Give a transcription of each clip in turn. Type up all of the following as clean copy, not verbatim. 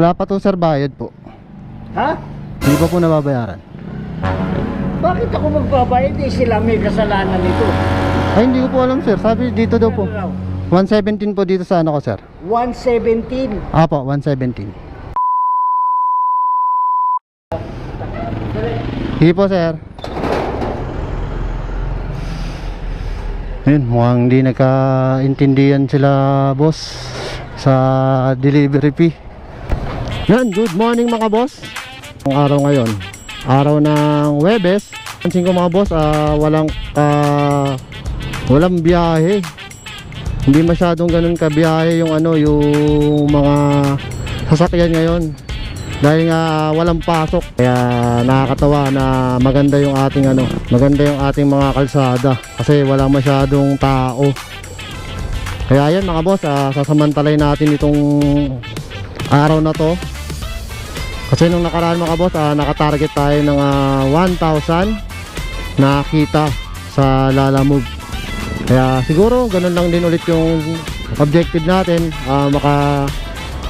Wala pa to sir, bayad po. Ha? Hindi pa po nababayaran. Bakit ako magbabayad? Sila may kasalanan nito. Ay, hindi ko po alam sir. Sabi dito daw po. 117 po dito sa ano ko sir. 117. Apo, 117. Sige po sir. Ayun, mukhang hindi nagkaintindihan sila boss sa delivery fee. Yan, good morning mga boss. Ang araw ngayon, araw ng Huwebes. Pansin ko mga boss, walang biyahe. Hindi masyadong ganun kabiyahe yung yung mga sasakyan ngayon. Dahil nga walang pasok. Kaya nakakatawa na maganda yung ating mga kalsada kasi wala masyadong tao. Kaya yan mga boss, sasamantalay natin itong araw na to. Kasi nung nakaraan mga boss, nakatarget tayo ng 1,000 na kita sa Lalamove. Kaya siguro ganun lang din ulit yung objective natin, maka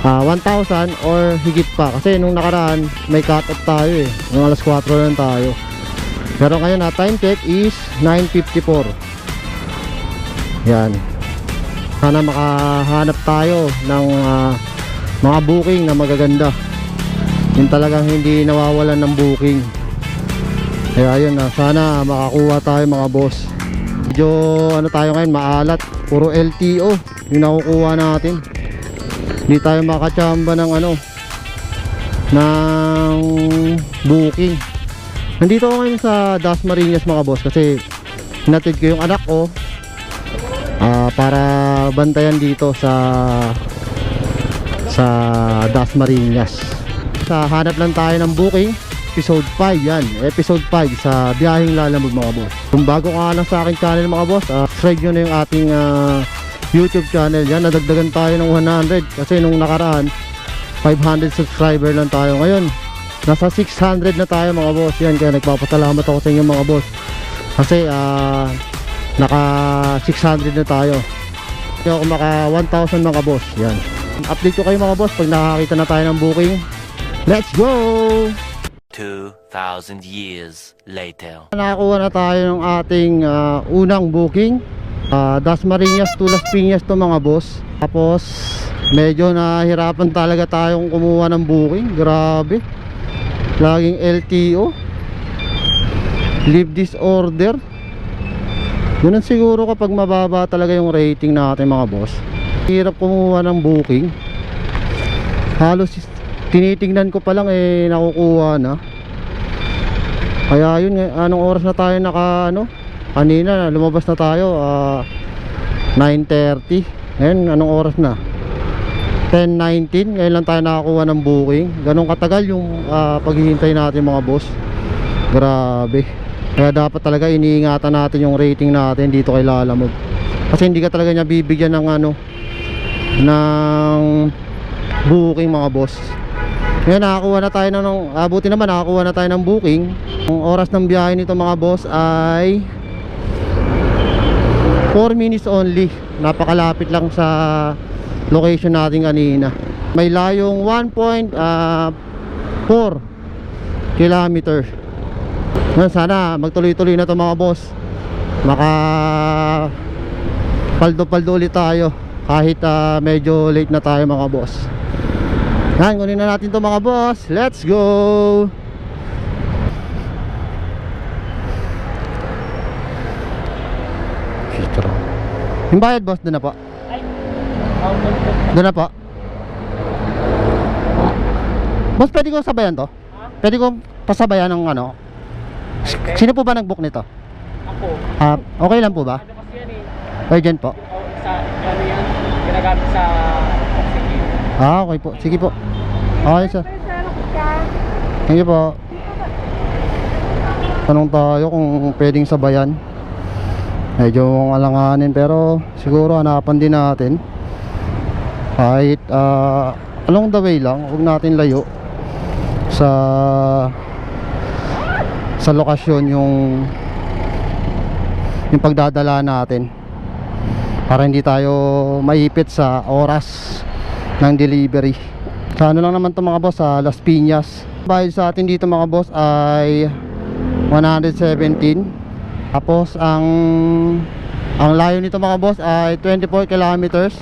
1,000 or higit pa. Kasi nung nakaraan may cut off tayo nung alas 4 lang tayo. Pero ngayon time check is 9:54. Yan. Sana makahanap tayo ng mga booking na magaganda. Yung talagang hindi nawawalan ng booking. Kaya yun, sana makakuha tayo mga boss. Medyo tayo ngayon, maalat. Puro LTO yung nakukuha natin. Hindi tayo makachamba ng ng booking. Nandito ako ngayon sa Dasmariñas mga boss kasi hinatid ko yung anak ko para bantayan dito sa Dasmariñas. Hanap lang tayo ng booking. Episode 5 yan, episode 5 sa Biyaheng Lalamove mga boss. Kung bago ka lang sa aking channel mga boss, subscribe nyo na yung ating YouTube channel. Yan, nadagdagan tayo ng 100 kasi nung nakaraan 500 subscriber lang tayo. Ngayon nasa 600 na tayo mga boss. Yan, kaya nagpapasalamat ako sa inyo mga boss kasi naka 600 na tayo. Kaya ako maka 1,000 mga boss. Yan, update ko kayo mga boss pag nakakita na tayo ng booking. Let's go! 2,000 years later. Nakakuha na tayo ng ating unang booking. Dasmariñas to Las Piñas to mga boss. Tapos medyo nahirapan talaga tayong kumuha ng booking. Grabe, laging LTO, leave this order. Ganun siguro kapag mababa talaga yung rating natin mga boss. Hirap kumuha ng booking. Halos tinitingnan ko pa lang nakukuha na. Kaya yun, anong oras na tayo kanina lumabas na tayo 9:30. Ngayon anong oras na? 10:19. Ngayon lang tayo nakakuha ng booking. Ganun katagal yung paghihintay natin mga boss. Grabe. Kaya dapat talaga iniingatan natin yung rating natin dito kay Lalamove. Kasi hindi ka talaga niya bibigyan ng ng booking mga boss. Ngayon nakakuha na tayo buti naman nakakuha na tayo ng booking. Ang oras ng biyahe nito mga boss ay 4 minutes only. Napakalapit lang sa location natin kanina. May layong 1.4 kilometer. Ngayon sana magtuloy-tuloy na to mga boss. Maka paldo-paldo ulit tayo kahit medyo late na tayo mga boss. Yan, kunin na natin to mga boss. Let's go! Yung bayad boss, doon na po. Doon na po. Boss, pwede ko sabayan to? Pwede ko pasabayan ng Sino po ba nag-book nito? Ako. Okay lang po ba? Ano kasi yan Urgent po. Sa yan, ginagamit sa oxygen. Okay po, sige po. Okay sir. Sige po. Tanong tayo kung pwedeng sabayan. Medyo alanganin pero siguro hanapan din natin. Kahit along the way lang, huwag natin layo sa lokasyon yung pagdadala natin para hindi tayo maipit sa oras ng delivery. Sa ano lang naman to mga boss, sa Las Piñas. Bayad sa atin dito mga boss ay 117. Tapos ang layo nito mga boss ay 24 kilometers.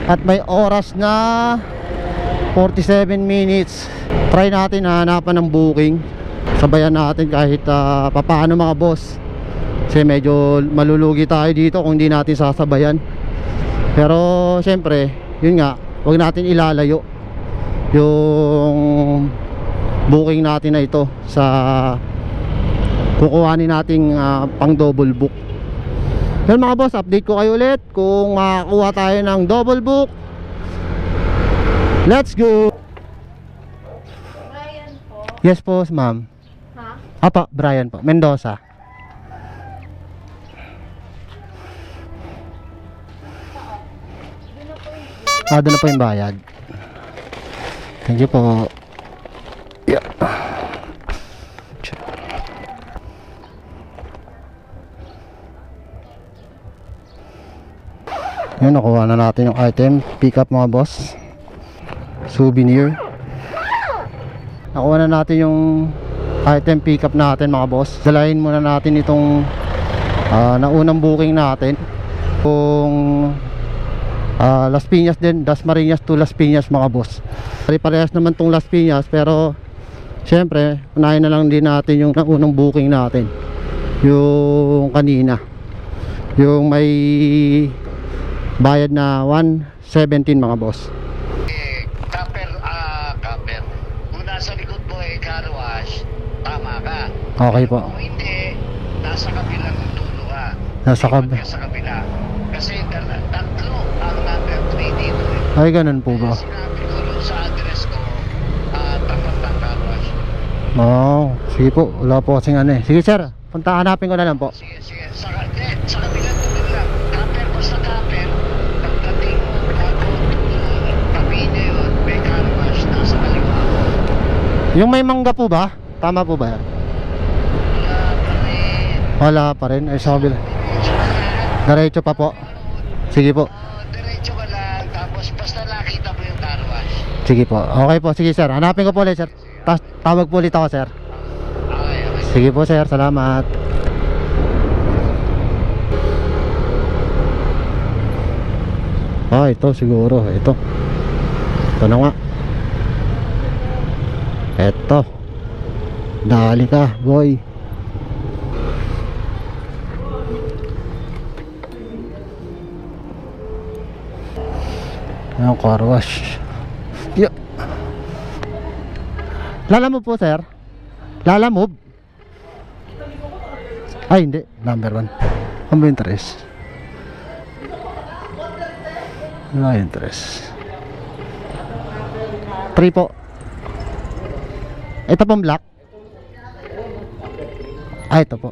At may oras na 47 minutes. Try natin hanapan ng booking. Sabayan natin kahit papaano mga boss. Kasi medyo malulugi tayo dito kung hindi natin sasabayan. Pero syempre, yun nga, huwag natin ilalayo yung booking natin na ito sa kukuhanin nating pang double book. Yan mga boss, update ko kayo ulit kung makakuha tayo ng double book. Let's go. Brian po. Yes po ma'am. Ha? Apa, Brian po, Mendoza. Doon na po yung bayad. Thank you po. Yeah. Yun, nakuha na natin yung item. Pick up mga boss. Souvenir. Nakuha na natin yung item pick up natin mga boss. Dalahin muna natin itong naunang booking natin. Kung Las Piñas din, Dasmariñas to Las Piñas mga boss. Parehas naman tong Las Piñas, pero syempre unahin na lang din natin yung unang booking natin, yung kanina, yung may bayad na 117 mga boss. Kapper, kung nasa likod mo car wash, tama ka. Okay po. Kung hindi, nasa kabilang dulo ka. Nasa Ikot ka sa kabila. Kasi tatlo ang number 3 dito eh. Ay, ganun po ba? Sinabi ko rin sa address ko, tapat ng car wash. Sige po, wala po kasing ano eh. Sige sir, punta hanapin ko na lang po. Sige. Sa kabilang dulo lang. Kapper, basta kapper. Pagdating tabi niya yun, may car wash. Nasa kaliwa. Yung may mangga po ba? Tama po ba yan? Wala pa rin. Ay, sa kabila. Diretso pa po. Sige po. Diretso ka lang, tapos basta nakita mo yung car wash. Sige po. Okay po. Sige sir. Hanapin ko po ulit sir. Tawag po ulit ako sir. Okay. Sige po sir. Salamat. Ito siguro. Ito na nga. Ito. Dali ka boy. Ang car wash. Yeah. Lalamove po sir. Lalamove. Ay hindi. Number 1. Ang ba interest? Ang interest. 3 po. Ito pong black. Ito po.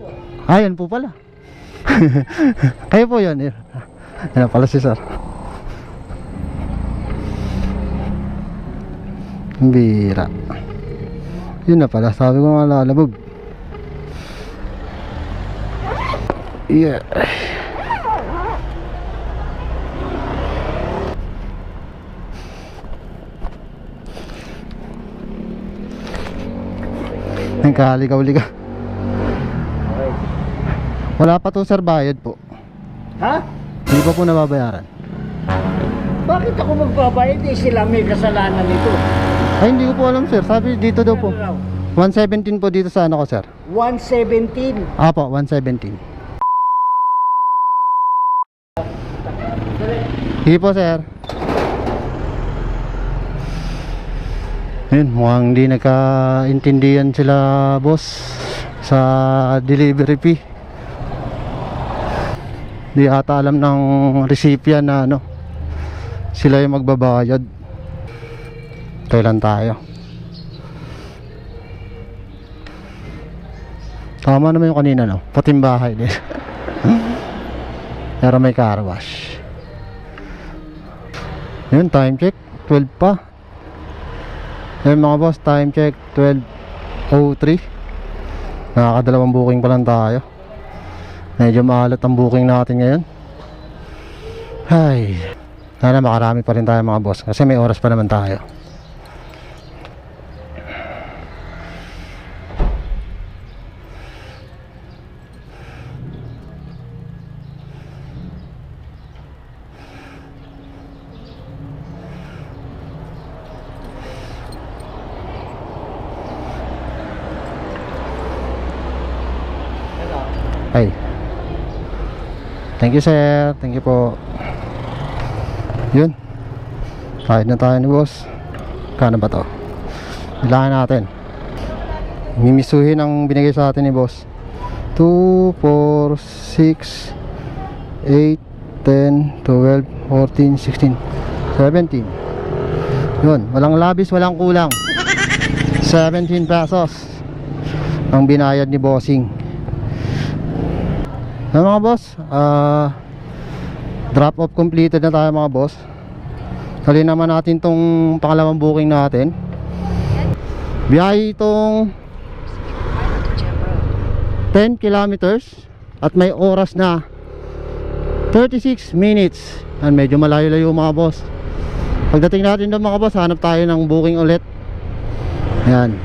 Yan po pala. Kayo po yun. Yan pala si sir. Bira. Yun na pala. Sabi ko nga lalabog. Yeah. Nagkaligaw-ligaw. Wala pa to sir, bayad po. Ha? Hindi pa po nababayaran. Bakit ako magbabayad? Sila may kasalanan nito. Ay hindi ko po alam sir. Sabi dito daw po 117 po dito sa ano ko sir. 117. Apo 117. Sige po sir. Yun, mukhang hindi nagkaintindihan sila boss sa delivery fee. Di ata alam ng recipient na ano, sila yung magbabayad. Tayo lang tayo. Tama naman yung kanina no, pating bahay din. Pero may car wash. Yun, time check 12 pa. Yun mga boss, time check 12:03. Nakakadalawang booking pa lang tayo. Medyo maalat ang booking natin ngayon. Ay, sana makarami pa rin tayo mga boss, kasi may oras pa naman tayo. Ay. Thank you sir. Thank you po. Yun. Kahit na tayo ni boss. Kano ba to? Bilangin natin. Mimisuhin ang binigay sa atin ni boss. 2, 4, 6, 8, 10, 12, 14, 16, 17. Yun. Walang labis, walang kulang. 17 pesos ang binayad ni bossing. Mga boss, drop off completed na tayo mga boss. Dali naman natin tong pangalawang booking natin. Biyahe itong 10 kilometers at may oras na 36 minutes. Yan, medyo malayo-layo mga boss. Pagdating natin doon mga boss, hanap tayo ng booking ulit. Yan.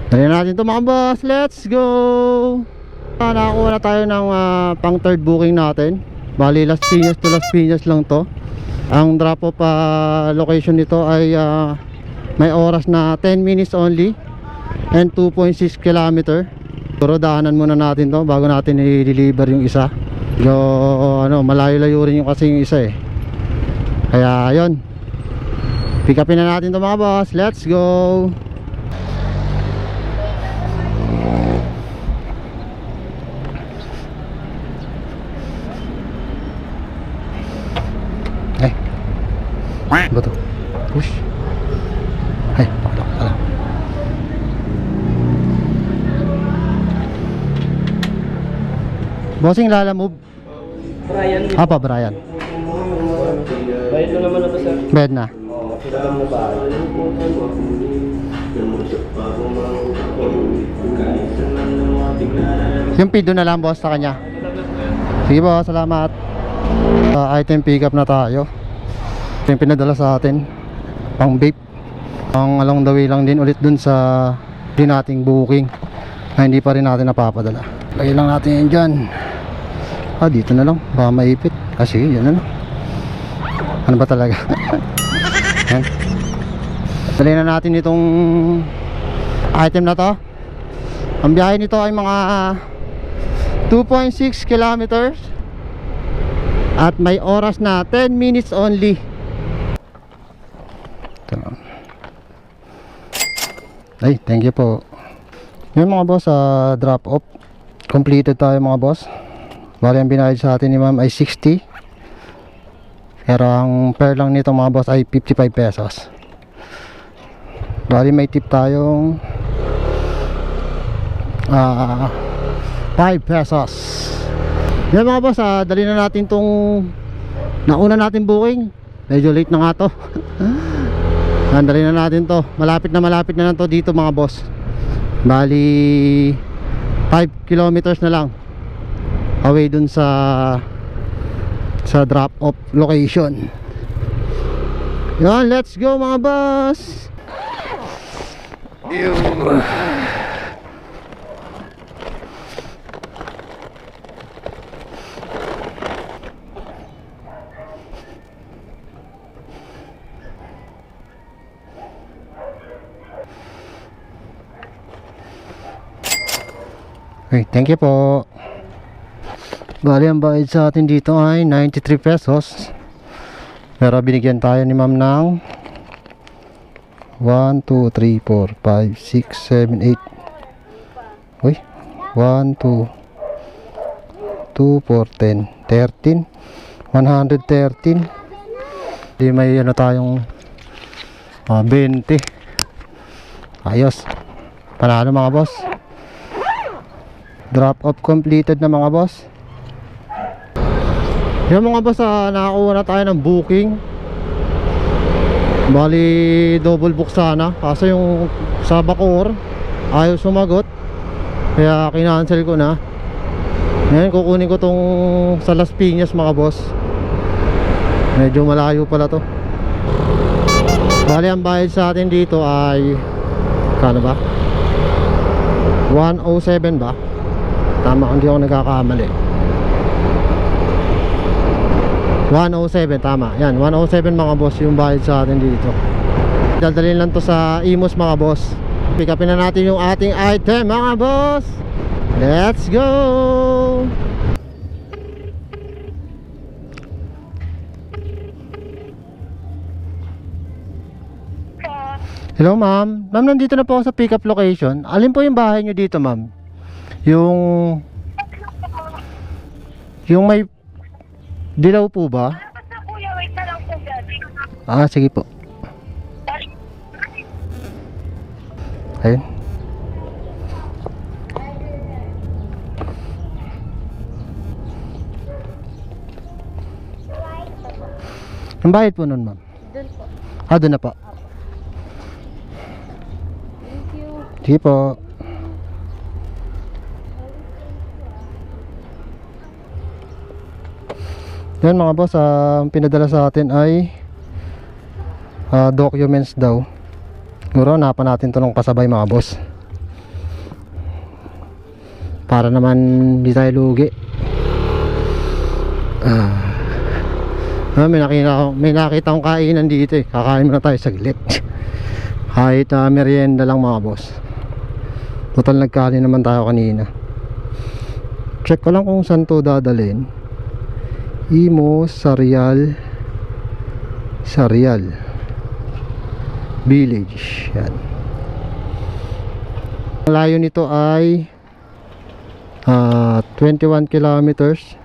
Dali natin to mga boss. Let's go! Nakakuha na tayo ng pang third booking natin. Bali Las Piñas to Las Piñas lang to. Ang drop off location nito ay may oras na 10 minutes only and 2.6 kilometer. Pero daanan muna natin to bago natin i-deliver yung isa. Malayo-layo rin yung kasi yung isa eh. Kaya yun, pick upin na natin to mga boss. Let's go! Ba to? Push. Ay, ala. Bossing lalamove. Brian. Apa Brian? Bayad na naman na to sir. Bed na. Alam mo ba? Yung pido na lang boss sa kanya. Sige boss, salamat. Item pick up na tayo. Yung pinadala sa atin pang vape. Ang along the way lang din ulit dun sa din nating booking na hindi pa rin natin napapadala. Lagay lang natin yan dyan. Dito na lang, baka maipit. Kasi yan na lang. Ano ba talaga? Yan. Dali na natin itong item na to. Ang biyahe nito ay mga 2.6 kilometers at may oras na 10 minutes only. Ay, thank you po. Yung mga boss, drop off completed tayo mga boss. Bali ang binayad sa atin ni ma'am ay 60. Pero ang fare lang nito mga boss ay 55 pesos. Bali may tip tayong 5 pesos. Yan mga boss, dali na natin tong nauna natin booking. Medyo late na nga to. Dali na natin to. Malapit na lang to dito mga boss. Bali 5 kilometers na lang away dun sa drop off location. Yan, let's go mga boss. Okay, thank you po. Bali ang bayad sa atin dito ay 93 pesos. Pero binigyan tayo ni ma'am ng 1, 2, 3, 4, 5, 6, 7, 8. Uy, 1, 2, 2, 4, 10, 13, 113. Di may ano tayong 20. Ayos. Panalo mga boss. Drop off completed na mga boss. Yan mga boss, nakakuha na tayo ng booking. Bali double book sana, kaso yung sa Bacoor ayaw sumagot, kaya kinancel ko na. Ngayon kukunin ko tong sa Las Piñas mga boss. Medyo malayo pala to. Bali ang bayad sa atin dito ay kano ba? 107 ba? Tama, hindi ako nagkakamali. 107, tama. Yan, 107 mga boss yung bayad sa atin dito. Dadalhin lang to sa Imus mga boss. Pick upin na natin yung ating item mga boss. Let's go! Hello ma'am. Ma'am, nandito na po ako sa pick up location. Alin po yung bahay nyo dito ma'am? Yung may dilaw po ba? Basta kuya, wait na lang po gabi. Ah, sige po. Ayun. Ang bayad po nun ma'am? Doon po. Ah, doon na po. Thank you. Sige po. Yan mga boss, ang pinadala sa atin ay documents daw. Siguro hanapan natin to ng kasabay mga boss, para naman hindi tayo lugi. May nakita akong kainan dito eh. Kakain muna tayo saglit. Kahit merienda lang mga boss. Total nagkain naman tayo kanina. Check ko lang kung saan to dadalhin. Imos, Sarial Village. Yan. Ang layo nito ay 21 kilometers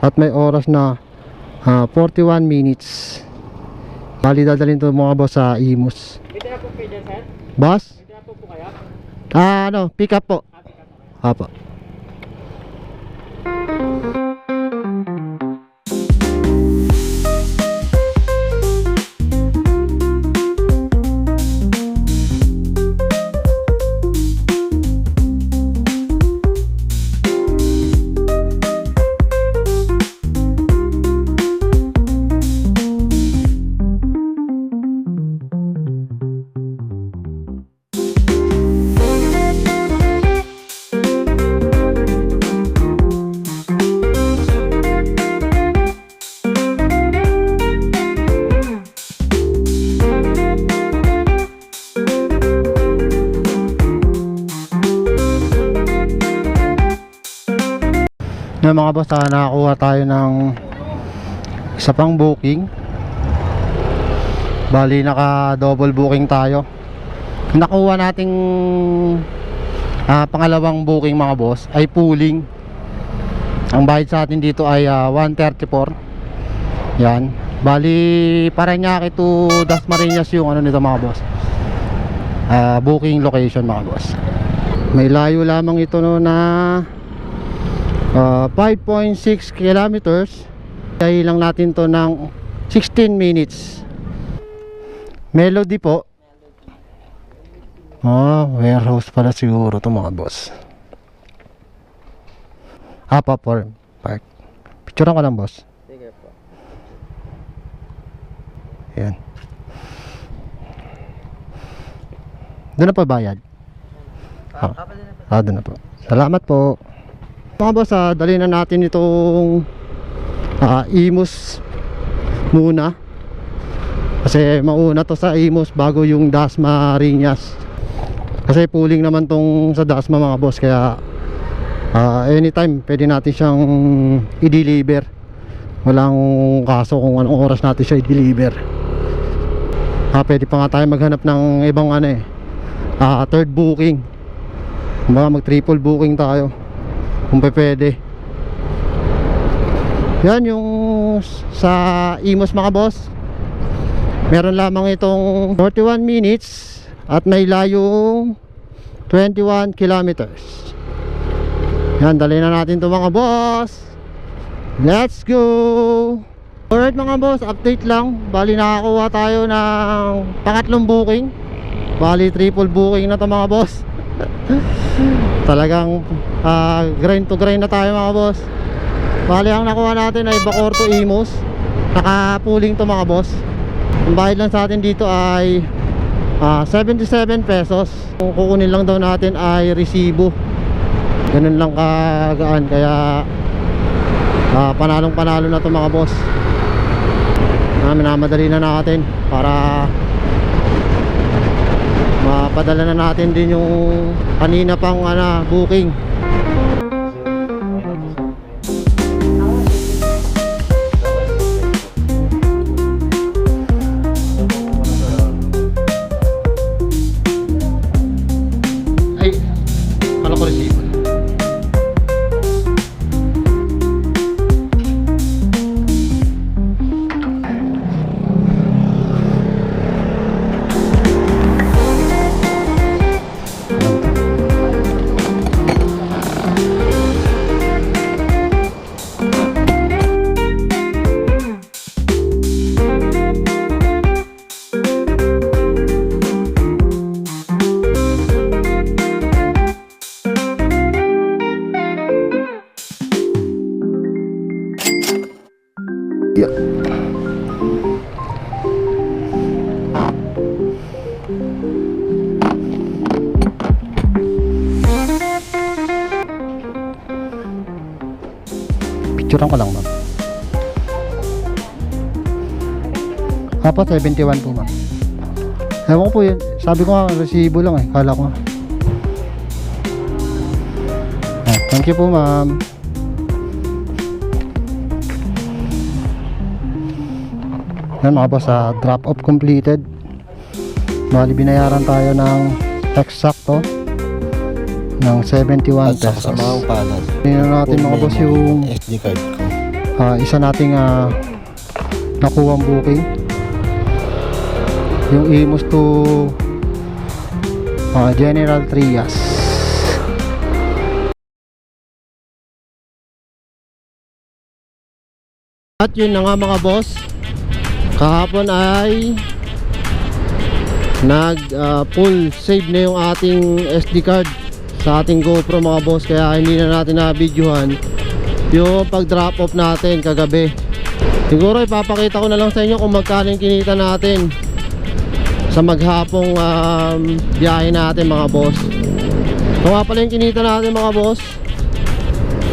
at may oras na 41 minutes. Bali dadalhin to mga boss sa Imos. May tira po kayo dyan, sir? Boss? May tira po kaya? Pick up po. Apo. Yung mga boss, nakakuha tayo ng isa pang booking. Bali naka double booking tayo. Nakuha nating pangalawang booking mga boss ay pooling. Ang bayad sa atin dito ay 134. Yan. Bali Parañaque to Dasmariñas yung ano nito mga boss, booking location mga boss. May layo lamang ito no na 5.6 kilometers. Kaya lang natin to ng 16 minutes. Melody po. Warehouse pala siguro to mga boss. Apa Farm Park. Picturean ko lang boss. Sige po. Ayan. Doon na pa bayad? Doon na po. Salamat po. Mga boss, dali na natin itong Imos muna. Kasi mauna to sa Imos bago yung Dasmariñas. Kasi pooling naman tong sa Dasma mga boss. Kaya anytime pwede natin siyang i-deliver. Walang kaso kung anong oras natin siya i-deliver. Pwede pa nga tayo maghanap ng ibang third booking. Mag triple booking tayo kung pwede. Yan yung sa Imos mga boss. Meron lamang itong 41 minutes at may layong 21 kilometers. Yan, dali na natin to mga boss. Let's go. Alright mga boss, update lang. Bali nakakuha tayo ng pangatlong booking. Bali triple booking na to mga boss. Talagang grind to grind na tayo mga boss. Bali ang nakuha natin ay Bacoor to Imos. Naka-pooling to mga boss. Ang bayad lang sa atin dito ay 77 pesos. Kung kukunin lang daw natin ay resibo. Ganun lang kagaan. Kaya panalong panalo na to mga boss. Minamadali na natin para mapadala na natin din yung kanina pang booking. Picturean ko lang, ma'am. Apo, 71 po, ma'am. Ewan ko po yun. Sabi ko nga, resibo lang eh. Kala ko nga. Ah, thank you po, ma'am. Yan mga boss, drop off completed. Bali binayaran tayo ng eksakto ng 71 At saka pesos. sa mga palad. Tingnan natin mga boss yung SD card ko. isa nating nakuha ang booking, yung Imus to General Trias. At yun na nga mga boss, kahapon ay full save na yung ating SD card sa ating GoPro mga boss, kaya hindi na natin na-videohan yung pag drop off natin kagabi. Siguro ipapakita ko na lang sa inyo kung magkano yung kinita natin sa maghapong biyahe natin mga boss. Kung nga pala yung kinita natin mga boss,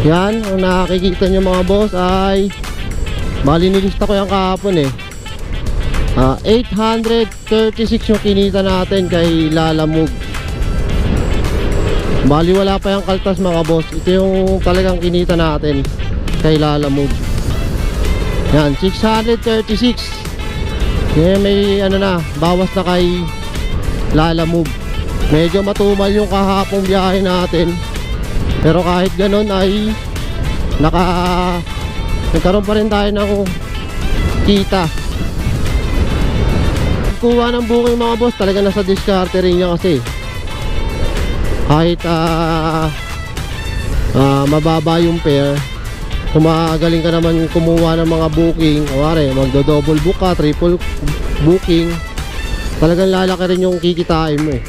yan, kung nakikita nyo mga boss ay bali nilista ko yung kahapon eh. 836 yung kinita natin kay Lalamove. Bali wala pa yung kaltas mga boss. Ito yung talagang kinita natin kay Lalamove. Yan, 636. Kaya may bawas na kay Lalamove. Medyo matumal yung kahapong biyahe natin, pero kahit ganun ay nagkaroon pa rin tayo ng kita. Kuha ng booking mga boss, talaga nasa diskarte rin niya kasi kahit mababa yung fare, kung magaling ka naman kumuha ng mga booking, kuwari magdo-double book ka, triple booking, talagang lalaki rin yung kikitain mo eh.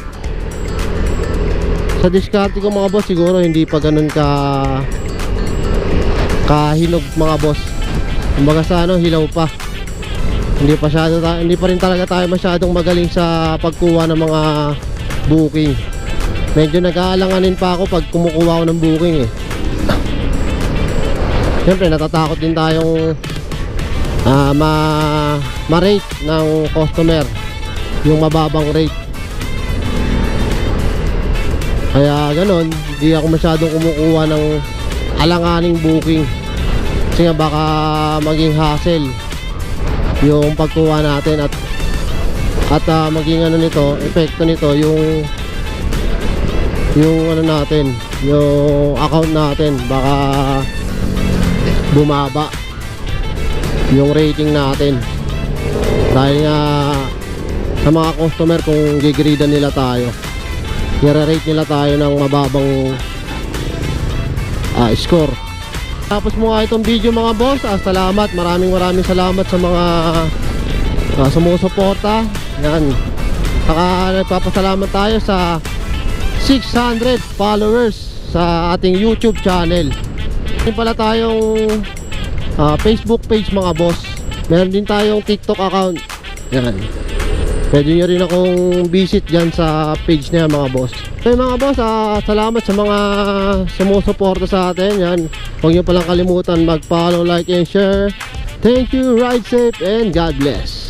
Sa diskarte ko mga boss, siguro hindi pa ganun kahinog mga boss. Kumbaga sa hilaw pa. Hindi pa rin talaga tayo masyadong magaling sa pagkuha ng mga booking. Medyo nag-aalanganin pa ako pag kumukuha ako ng booking eh. Siyempre natatakot din tayong ma-rate ng customer, yung mababang rate. Kaya ganon, hindi ako masyadong kumukuha ng alanganing booking, kasi nga baka maging hassle yung pagkuha natin at maging epekto nito yung natin, yung account natin, baka bumaba yung rating natin dahil nga sa mga customer, kung gigridan nila tayo, i-rate nila tayo ng mababang score. Tapos mo nga itong video mga boss, salamat, maraming salamat sa mga sumusuporta. Yan, saka nagpapasalamat tayo sa 600 followers sa ating YouTube channel. Meron pala tayong Facebook page mga boss, meron din tayong TikTok account. Yan, pwede nyo rin akong visit dyan sa page na yan mga boss. Okay mga boss, salamat sa mga sumusuporta sa atin. Yan, huwag nyo palang kalimutan mag-follow, like, and share. Thank you, ride safe, and God bless.